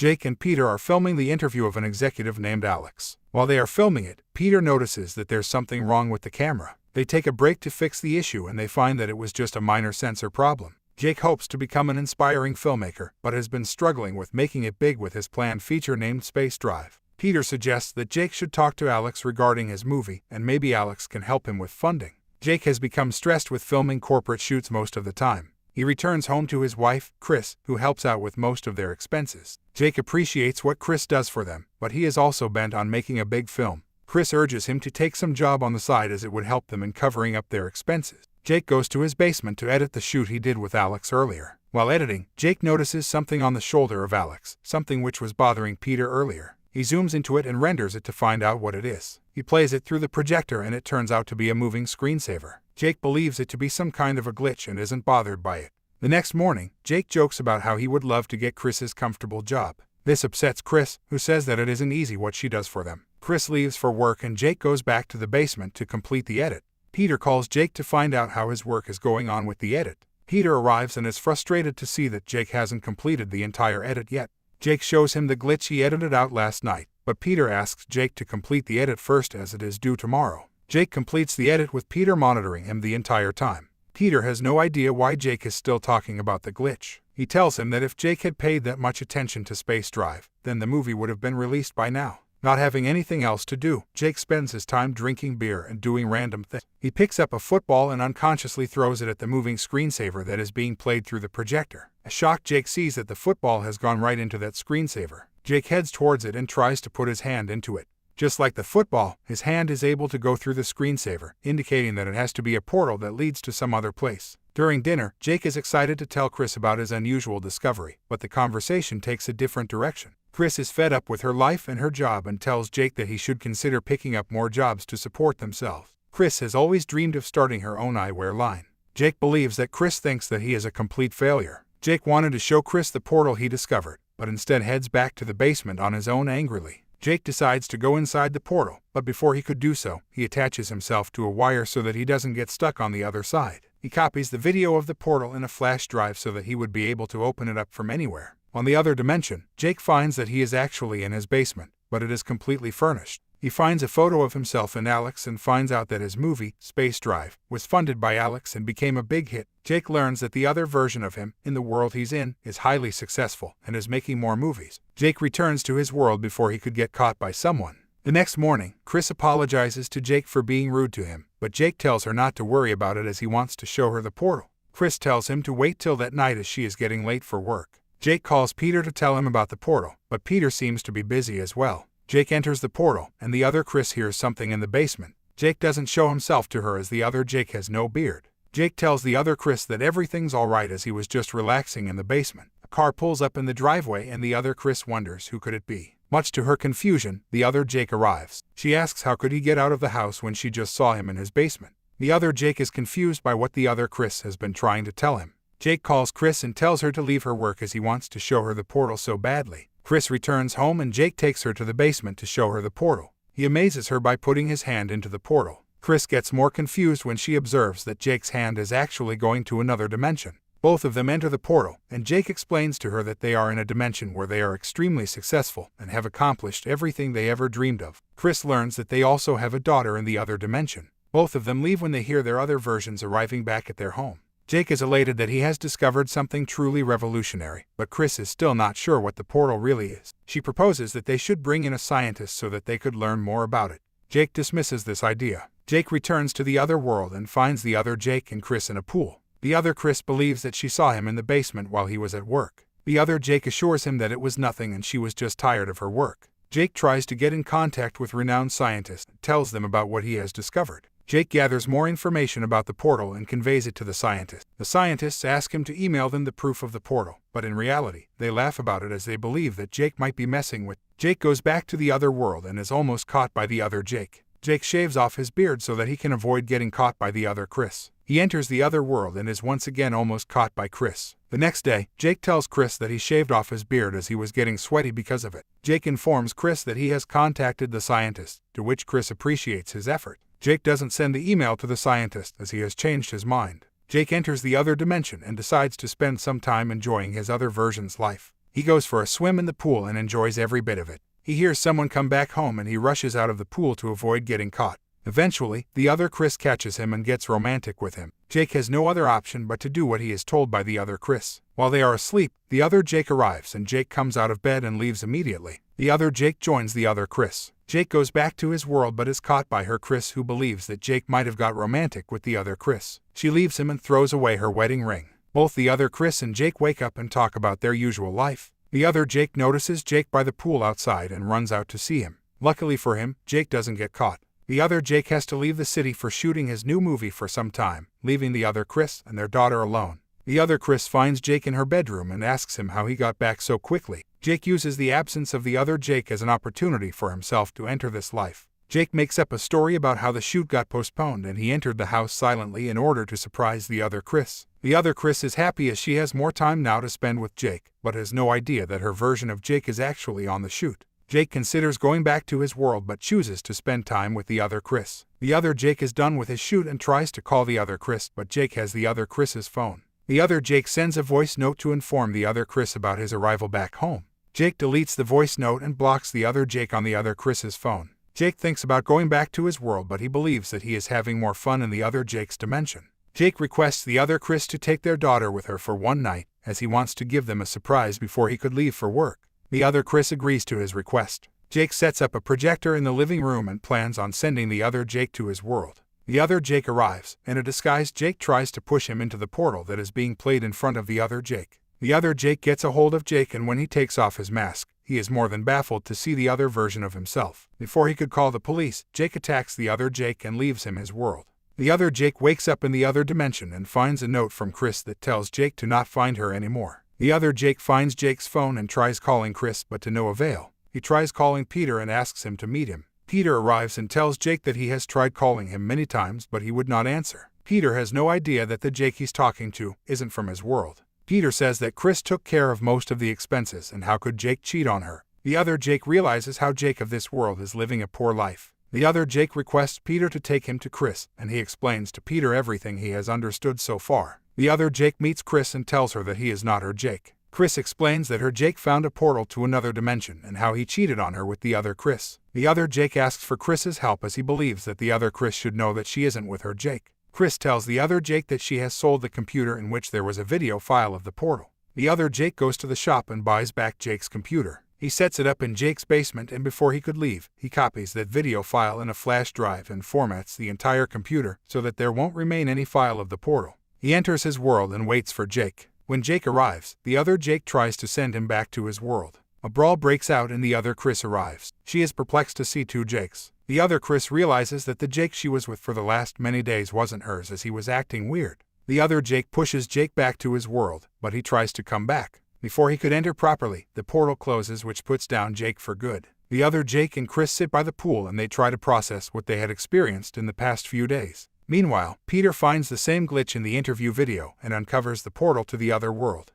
Jake and Peter are filming the interview of an executive named Alex. While they are filming it, Peter notices that there's something wrong with the camera. They take a break to fix the issue and they find that it was just a minor sensor problem. Jake hopes to become an inspiring filmmaker, but has been struggling with making it big with his planned feature named Space Drive. Peter suggests that Jake should talk to Alex regarding his movie, and maybe Alex can help him with funding. Jake has become stressed with filming corporate shoots most of the time. He returns home to his wife, Chris, who helps out with most of their expenses. Jake appreciates what Chris does for them, but he is also bent on making a big film. Chris urges him to take some job on the side as it would help them in covering up their expenses. Jake goes to his basement to edit the shoot he did with Alex earlier. While editing, Jake notices something on the shoulder of Alex, something which was bothering Peter earlier. He zooms into it and renders it to find out what it is. He plays it through the projector and it turns out to be a moving screensaver. Jake believes it to be some kind of a glitch and isn't bothered by it. The next morning, Jake jokes about how he would love to get Chris's comfortable job. This upsets Chris, who says that it isn't easy what she does for them. Chris leaves for work and Jake goes back to the basement to complete the edit. Peter calls Jake to find out how his work is going on with the edit. Peter arrives and is frustrated to see that Jake hasn't completed the entire edit yet. Jake shows him the glitch he edited out last night, but Peter asks Jake to complete the edit first as it is due tomorrow. Jake completes the edit with Peter monitoring him the entire time. Peter has no idea why Jake is still talking about the glitch. He tells him that if Jake had paid that much attention to Space Drive, then the movie would have been released by now. Not having anything else to do, Jake spends his time drinking beer and doing random things. He picks up a football and unconsciously throws it at the moving screensaver that is being played through the projector. Shocked, Jake sees that the football has gone right into that screensaver. Jake heads towards it and tries to put his hand into it. Just like the football, his hand is able to go through the screensaver, indicating that it has to be a portal that leads to some other place. During dinner, Jake is excited to tell Chris about his unusual discovery, but the conversation takes a different direction. Chris is fed up with her life and her job and tells Jake that he should consider picking up more jobs to support themselves. Chris has always dreamed of starting her own eyewear line. Jake believes that Chris thinks that he is a complete failure. Jake wanted to show Chris the portal he discovered, but instead heads back to the basement on his own angrily. Jake decides to go inside the portal, but before he could do so, he attaches himself to a wire so that he doesn't get stuck on the other side. He copies the video of the portal in a flash drive so that he would be able to open it up from anywhere. On the other dimension, Jake finds that he is actually in his basement, but it is completely furnished. He finds a photo of himself and Alex and finds out that his movie, Space Drive, was funded by Alex and became a big hit. Jake learns that the other version of him, in the world he's in, is highly successful and is making more movies. Jake returns to his world before he could get caught by someone. The next morning, Chris apologizes to Jake for being rude to him, but Jake tells her not to worry about it as he wants to show her the portal. Chris tells him to wait till that night as she is getting late for work. Jake calls Peter to tell him about the portal, but Peter seems to be busy as well. Jake enters the portal, and the other Chris hears something in the basement. Jake doesn't show himself to her as the other Jake has no beard. Jake tells the other Chris that everything's alright as he was just relaxing in the basement. A car pulls up in the driveway and the other Chris wonders who could it be. Much to her confusion, the other Jake arrives. She asks how could he get out of the house when she just saw him in his basement. The other Jake is confused by what the other Chris has been trying to tell him. Jake calls Chris and tells her to leave her work as he wants to show her the portal so badly. Chris returns home and Jake takes her to the basement to show her the portal. He amazes her by putting his hand into the portal. Chris gets more confused when she observes that Jake's hand is actually going to another dimension. Both of them enter the portal, and Jake explains to her that they are in a dimension where they are extremely successful and have accomplished everything they ever dreamed of. Chris learns that they also have a daughter in the other dimension. Both of them leave when they hear their other versions arriving back at their home. Jake is elated that he has discovered something truly revolutionary, but Chris is still not sure what the portal really is. She proposes that they should bring in a scientist so that they could learn more about it. Jake dismisses this idea. Jake returns to the other world and finds the other Jake and Chris in a pool. The other Chris believes that she saw him in the basement while he was at work. The other Jake assures him that it was nothing and she was just tired of her work. Jake tries to get in contact with renowned scientists and tells them about what he has discovered. Jake gathers more information about the portal and conveys it to the scientists. The scientists ask him to email them the proof of the portal, but in reality, they laugh about it as they believe that Jake might be messing with. Jake goes back to the other world and is almost caught by the other Jake. Jake shaves off his beard so that he can avoid getting caught by the other Chris. He enters the other world and is once again almost caught by Chris. The next day, Jake tells Chris that he shaved off his beard as he was getting sweaty because of it. Jake informs Chris that he has contacted the scientist, to which Chris appreciates his effort. Jake doesn't send the email to the scientist as he has changed his mind. Jake enters the other dimension and decides to spend some time enjoying his other version's life. He goes for a swim in the pool and enjoys every bit of it. He hears someone come back home and he rushes out of the pool to avoid getting caught. Eventually, the other Chris catches him and gets romantic with him. Jake has no other option but to do what he is told by the other Chris. While they are asleep, the other Jake arrives and Jake comes out of bed and leaves immediately. The other Jake joins the other Chris. Jake goes back to his world but is caught by her Chris, who believes that Jake might have got romantic with the other Chris. She leaves him and throws away her wedding ring. Both the other Chris and Jake wake up and talk about their usual life. The other Jake notices Jake by the pool outside and runs out to see him. Luckily for him, Jake doesn't get caught. The other Jake has to leave the city for shooting his new movie for some time, leaving the other Chris and their daughter alone. The other Chris finds Jake in her bedroom and asks him how he got back so quickly. Jake uses the absence of the other Jake as an opportunity for himself to enter this life. Jake makes up a story about how the shoot got postponed and he entered the house silently in order to surprise the other Chris. The other Chris is happy as she has more time now to spend with Jake, but has no idea that her version of Jake is actually on the shoot. Jake considers going back to his world but chooses to spend time with the other Chris. The other Jake is done with his shoot and tries to call the other Chris, but Jake has the other Chris's phone. The other Jake sends a voice note to inform the other Chris about his arrival back home. Jake deletes the voice note and blocks the other Jake on the other Chris's phone. Jake thinks about going back to his world, but he believes that he is having more fun in the other Jake's dimension. Jake requests the other Chris to take their daughter with her for one night, as he wants to give them a surprise before he could leave for work. The other Chris agrees to his request. Jake sets up a projector in the living room and plans on sending the other Jake to his world. The other Jake arrives, and a disguised Jake tries to push him into the portal that is being played in front of the other Jake. The other Jake gets a hold of Jake, and when he takes off his mask, he is more than baffled to see the other version of himself. Before he could call the police, Jake attacks the other Jake and leaves him his world. The other Jake wakes up in the other dimension and finds a note from Chris that tells Jake to not find her anymore. The other Jake finds Jake's phone and tries calling Chris, but to no avail. He tries calling Peter and asks him to meet him. Peter arrives and tells Jake that he has tried calling him many times but he would not answer. Peter has no idea that the Jake he's talking to isn't from his world. Peter says that Chris took care of most of the expenses and how could Jake cheat on her. The other Jake realizes how Jake of this world is living a poor life. The other Jake requests Peter to take him to Chris, and he explains to Peter everything he has understood so far. The other Jake meets Chris and tells her that he is not her Jake. Chris explains that her Jake found a portal to another dimension and how he cheated on her with the other Chris. The other Jake asks for Chris's help as he believes that the other Chris should know that she isn't with her Jake. Chris tells the other Jake that she has sold the computer in which there was a video file of the portal. The other Jake goes to the shop and buys back Jake's computer. He sets it up in Jake's basement, and before he could leave, he copies that video file in a flash drive and formats the entire computer so that there won't remain any file of the portal. He enters his world and waits for Jake. When Jake arrives, the other Jake tries to send him back to his world. A brawl breaks out and the other Chris arrives. She is perplexed to see two Jakes. The other Chris realizes that the Jake she was with for the last many days wasn't hers, as he was acting weird. The other Jake pushes Jake back to his world, but he tries to come back. Before he could enter properly, the portal closes, which puts down Jake for good. The other Jake and Chris sit by the pool and they try to process what they had experienced in the past few days. Meanwhile, Peter finds the same glitch in the interview video and uncovers the portal to the other world.